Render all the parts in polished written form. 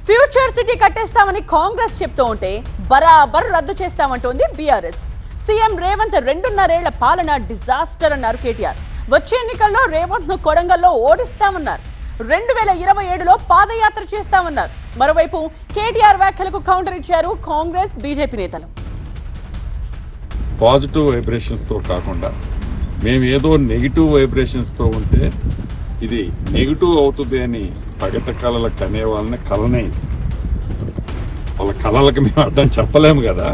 Future city కట్టేస్తామని Congress చెప్తూ ఉంటే బరాబర్ రద్దు చేస్తామంటోంది బీఆర్ఎస్. సీఎం రేవంత్ 2.5 ఏళ్ల పాలన డిజాస్టర్ అన్నారు కేటీఆర్. వచ్చే ఎన్నికల్లో రేవంత్ ను కొడంగల్లో ఓడిస్తామన్నారు. 2027లో పాదయాత్ర చేస్తామన్నారు. మరోవైపు కేటీఆర్ వ్యాఖ్యలకు కౌంటర్ ఇచ్చారు కాంగ్రెస్ బీజేపీ నేతలు. పాజిటివ్ వైబ్రేషన్స్తో కాకుండా మేము ఏదో నెగిటివ్ వైబ్రేషన్స్తో ఉంటే ఇది నెగిటివ్ అవుతుంది అని పగట కళలకు కనే వాళ్ళని కలనే వాళ్ళ కళలకు మేము అర్థం చెప్పలేము కదా.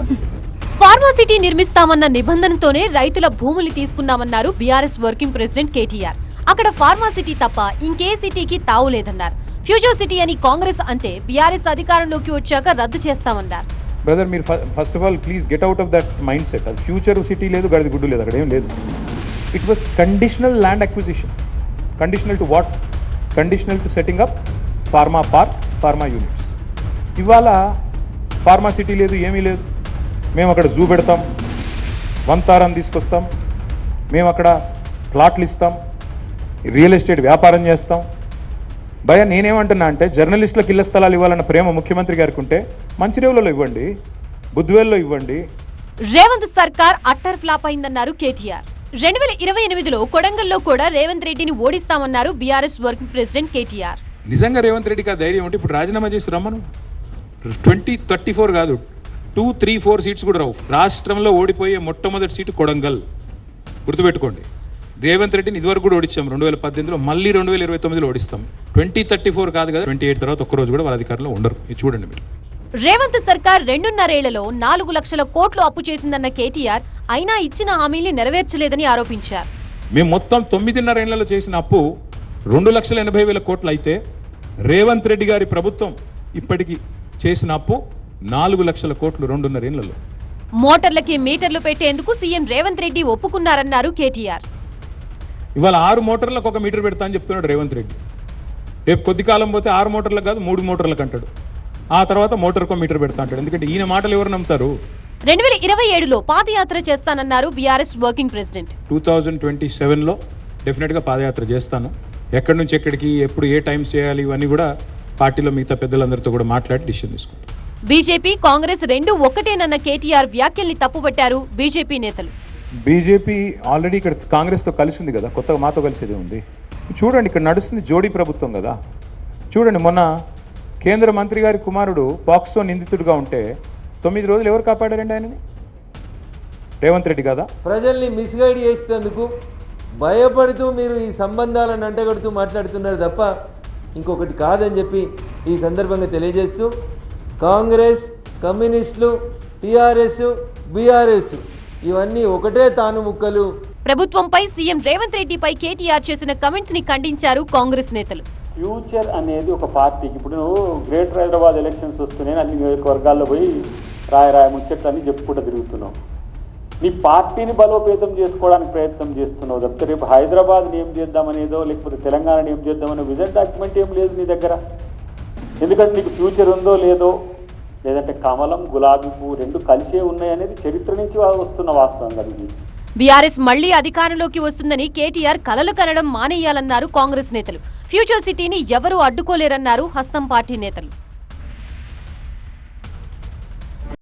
ఫార్మాసిటీ నిర్మిస్తామన్న నిబంధనతోనే రైతుల భూములు తీసుకున్నామన్నారు బీఆర్ఎస్ వర్కింగ్ ప్రెసిడెంట్ కేటీఆర్. అక్కడ ఫార్మాసిటీ తప్ప ఇంకే సిటీకి తావులేదన్నారు. ఫ్యూచర్ సిటీ అని కాంగ్రెస్ అంటే బీఆర్ఎస్ అధికారంలోకి వచ్చాక రద్దు చేస్తామన్నారు. బ్రదర్, మీరు first of all please get out of that mind set. అది ఫ్యూచర్ సిటీ లేదు, గడిది గుడ్డు లేదు, అక్కడ ఏం లేదు. It was conditional land acquisition. Conditional to what? Conditional to setting up pharma park, pharma units. ఇవాళ ఫార్మా సిటీ లేదు, ఏమీ లేదు. మేము అక్కడ జూ పెడతాం, వంతారం తీసుకొస్తాం, మేము అక్కడ ప్లాట్లు ఇస్తాం, రియల్ ఎస్టేట్ వ్యాపారం చేస్తాం. భయ నేనేమంటున్నా అంటే జర్నలిస్టులకు ఇళ్ల స్థలాలు ఇవ్వాలన్న ప్రేమ ముఖ్యమంత్రి గారికి ఉంటే మంచిర్యాలలో ఇవ్వండి, బుద్వేల్లో ఇవ్వండి. రేవంత్ సర్కార్ అట్టర్ ఫ్లాప్ అయిందన్నారు కేటీఆర్. 2028లో కొడంగల్లో కూడా రేవంత్ రెడ్డిని ఓడిస్తామన్నారు బీఆర్ఎస్ వర్కింగ్ ప్రెసిడెంట్ కేటీఆర్. నిజంగా రేవంత్ రెడ్డికి ఆ ధైర్యం ఉంటే ఇప్పుడు రాజీనామా చేసి రమ్మను. 2034 కాదు, 2, 3, 4 సీట్స్ కూడా రావు. రాష్ట్రంలో ఓడిపోయే మొట్టమొదటి సీటు కొడంగల్, గుర్తుపెట్టుకోండి. రేవంత్ రెడ్డిని ఇదివరకు కూడా ఓడించాం 2018లో, మళ్ళీ 2029లో ఓడిస్తాం. 2034 కాదు కదా, 28 తర్వాత ఒక్కరోజు కూడా వాళ్ళ అధికారంలో ఉండరు. ఇది చూడండి మీరు. రేవంత్ సర్కార్ 2.5 ఏళ్లలో 4 లక్షల కోట్లు అప్పు చేసిందన్న కేటీఆర్ అయినా ఇచ్చిన హామీని నెరవేర్చలేదని ఆరోపించారు. మేము మొత్తం 9.5 ఏళ్లలో చేసిన అప్పు 2,80,000 కోట్లు అయితే రేవంత్ రెడ్డి గారి ప్రభుత్వం ఇప్పటికీ చేసిన అప్పు 4 లక్షల కోట్లు 2.5 ఏళ్లలో. మోటార్లకి మీటర్లు పెట్టేందుకు సీఎం రేవంత్ రెడ్డి ఒప్పుకున్నారన్నారు కేటీఆర్. ఇవాళ 6 మోటార్లకు 1 మీటర్ పెడతా అని చెప్తున్నాడు రేవంత్ రెడ్డి. రేపు కొద్ది కాలం పోతే 6 మోటార్లకు కాదు 3 మోటార్లకు అంటాడు. ఆ తర్వాత మోటార్కో మీటర్ పెడతా అంటాడు. ఎందుకంటే ఈయన మాటలు ఎవరు నమ్ముతారు? 2027లో పాదయాత్ర చేస్తానన్నారు బీఆర్ఎస్ వర్కింగ్ ప్రెసిడెంట్. 2027లో డెఫినెట్గా పాదయాత్ర చేస్తాను. ఎక్కడి నుంచి ఎక్కడికి, ఎప్పుడు ఏ టైమ్స్ చేయాలి, ఇవన్నీ కూడా పార్టీలో మిగతా పెద్దలందరితో కూడా మాట్లాడి డిసిషన్ తీసుకుంటాం. బీజేపీ కాంగ్రెస్ రెండూ ఒక్కటేనన్న కేటీఆర్ వ్యాఖ్యల్ని తప్పుపట్టారు బీజేపీ నేతలు. బీజేపీ ఆల్రెడీ ఇక్కడ కాంగ్రెస్తో కలిసి ఉంది కదా, కొత్తగా మాతో కలిసేది ఉంది. చూడండి, ఇక్కడ నడుస్తుంది జోడీ ప్రభుత్వం కదా. చూడండి, మొన్న కేంద్ర మంత్రి గారి కుమారుడు పాక్సో నిందితుడిగా ఉంటే 9 రోజులు ఎవరు కాపాడారండి ఆయనని? రేవంత్ రెడ్డి కదా. ప్రజల్ని మిస్గైడ్ చేసేందుకు భయపడుతూ మీరు ఈ సంబంధాలను అంటగడుతూ మాట్లాడుతున్నారు తప్ప ఇంకొకటి కాదని చెప్పి ఈ సందర్భంగా తెలియజేస్తూ, కాంగ్రెస్, కమ్యూనిస్టులు, టీఆర్ఎస్, బీఆర్ఎస్ ఇవన్నీ ఒకటే తాను ముక్కలు. ప్రభుత్వంపై సీఎం రేవంత్ రెడ్డిపై కేటీఆర్ చేసిన కమెంట్స్ ని ఖండించారు కాంగ్రెస్ నేతలు. ఫ్యూచర్ అనేది ఒక పార్టీకి, ఇప్పుడు నువ్వు గ్రేటర్ హైదరాబాద్ ఎలక్షన్స్ వస్తున్నాయి, అన్ని నియోజకవర్గాల్లో పోయి రాయ ముచ్చట్లన్నీ చెప్పుకుంటూ తిరుగుతున్నావు. నీ పార్టీని బలోపేతం చేసుకోవడానికి ప్రయత్నం చేస్తున్నావు తప్పితే రేపు హైదరాబాద్ని ఏం చేద్దామనేదో లేకపోతే తెలంగాణని ఏం చేద్దామనే విజన్ డాక్యుమెంట్ ఏం లేదు నీ దగ్గర. ఎందుకంటే నీకు ఫ్యూచర్ ఉందో లేదో, లేదంటే కమలం గులాబీ పువ్వు 2 కలిసే ఉన్నాయి అనేది చరిత్ర నుంచి వస్తున్న వాస్తవం కదా ఇది. బీఆర్ఎస్ మళ్లీ అధికారంలోకి వస్తుందని కేటీఆర్ కలలు కనడం మానేయాలన్నారు కాంగ్రెస్ నేతలు. ఫ్యూచర్ సిటీని ఎవరూ అడ్డుకోలేరన్నారు హస్తం పార్టీ నేతలు.